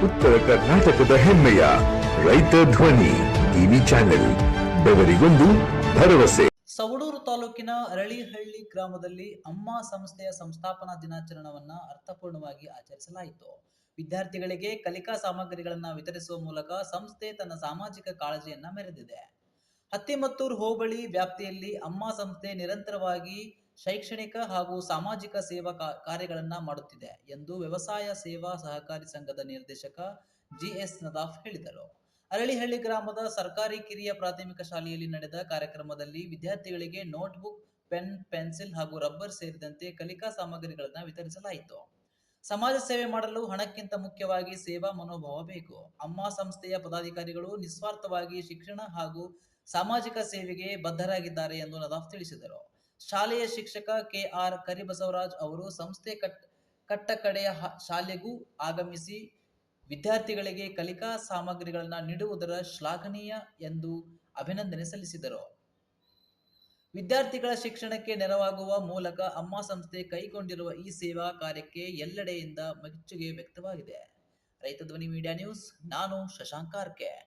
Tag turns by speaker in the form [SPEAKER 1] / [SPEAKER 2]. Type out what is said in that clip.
[SPEAKER 1] ಉತ್ತರ ಕರ್ನಾಟಕದ ಹೆಮ್ಮೆಯ ರೈತ ಧ್ವನಿ ಟಿವಿ ಚಾನೆಲ್, ಬೆವರಿಗೊಂದು ಭರವಸೆ.
[SPEAKER 2] ಸವಣೂರು ತಾಲೂಕಿನ ಅರಳಿಹಳ್ಳಿ ಗ್ರಾಮದಲ್ಲಿ ಅಮ್ಮ ಸಂಸ್ಥೆಯ ಸಂಸ್ಥಾಪನಾ ದಿನಾಚರಣೆಯನ್ನ ಅರ್ಥಪೂರ್ಣವಾಗಿ ಆಚರಿಸಲಾಯಿತು. ವಿದ್ಯಾರ್ಥಿಗಳಿಗೆ ಕಲಿಕಾ ಸಾಮಗ್ರಿಗಳನ್ನು ವಿತರಿಸುವ ಮೂಲಕ ಸಂಸ್ಥೆ ತನ್ನ ಸಾಮಾಜಿಕ ಕಾಳಜಿಯನ್ನ ಮೆರೆದಿದೆ. ಹತ್ತಿಮತ್ತೂರು ಹೋಬಳಿ ವ್ಯಾಪ್ತಿಯಲ್ಲಿ ಅಮ್ಮ ಸಂಸ್ಥೆ ನಿರಂತರವಾಗಿ ಶೈಕ್ಷಣಿಕ ಹಾಗೂ ಸಾಮಾಜಿಕ ಸೇವಾ ಕಾರ್ಯಗಳನ್ನ ಮಾಡುತ್ತಿದೆ ಎಂದು ವ್ಯವಸಾಯ ಸೇವಾ ಸಹಕಾರಿ ಸಂಘದ ನಿರ್ದೇಶಕ ಜಿಎಸ್ ನದಾಫ್ ಹೇಳಿದರು. ಅರಳಿಹಳ್ಳಿ ಗ್ರಾಮದ ಸರ್ಕಾರಿ ಕಿರಿಯ ಪ್ರಾಥಮಿಕ ಶಾಲೆಯಲ್ಲಿ ನಡೆದ ಕಾರ್ಯಕ್ರಮದಲ್ಲಿ ವಿದ್ಯಾರ್ಥಿಗಳಿಗೆ ನೋಟ್ಬುಕ್, ಪೆನ್, ಪೆನ್ಸಿಲ್ ಹಾಗೂ ರಬ್ಬರ್ ಸೇರಿದಂತೆ ಕಲಿಕಾ ಸಾಮಗ್ರಿಗಳನ್ನು ವಿತರಿಸಲಾಯಿತು. ಸಮಾಜ ಸೇವೆ ಮಾಡಲು ಹಣಕ್ಕಿಂತ ಮುಖ್ಯವಾಗಿ ಸೇವಾ ಮನೋಭಾವ ಬೇಕು. ಅಮ್ಮ ಸಂಸ್ಥೆಯ ಪದಾಧಿಕಾರಿಗಳು ನಿಸ್ವಾರ್ಥವಾಗಿ ಶಿಕ್ಷಣ ಹಾಗೂ ಸಾಮಾಜಿಕ ಸೇವೆಗೆ ಬದ್ಧರಾಗಿದ್ದಾರೆ ಎಂದು ನದಾಫ್ ತಿಳಿಸಿದರು. ಶಾಲೆಯ ಶಿಕ್ಷಕ ಕೆಆರ್ ಕರಿಬಸವರಾಜ್ ಅವರು ಸಂಸ್ಥೆ ಕಟ್ಟಕಡೆಯ ಶಾಲೆಗೂ ಆಗಮಿಸಿ ವಿದ್ಯಾರ್ಥಿಗಳಿಗೆ ಕಲಿಕಾ ಸಾಮಗ್ರಿಗಳನ್ನು ನೀಡುವುದರ ಶ್ಲಾಘನೀಯ ಎಂದು ಅಭಿನಂದನೆ ಸಲ್ಲಿಸಿದರು. ವಿದ್ಯಾರ್ಥಿಗಳ ಶಿಕ್ಷಣಕ್ಕೆ ನೆರವಾಗುವ ಮೂಲಕ ಅಮ್ಮ ಸಂಸ್ಥೆ ಕೈಗೊಂಡಿರುವ ಈ ಸೇವಾ ಕಾರ್ಯಕ್ಕೆ ಎಲ್ಲೆಡೆಯಿಂದ ಮೆಚ್ಚುಗೆ ವ್ಯಕ್ತವಾಗಿದೆ. ರೈತ ಧ್ವನಿ ಮೀಡಿಯಾ ನ್ಯೂಸ್, ನಾನು ಶಶಾಂಕ್ ಕಾರ್ಕೆ.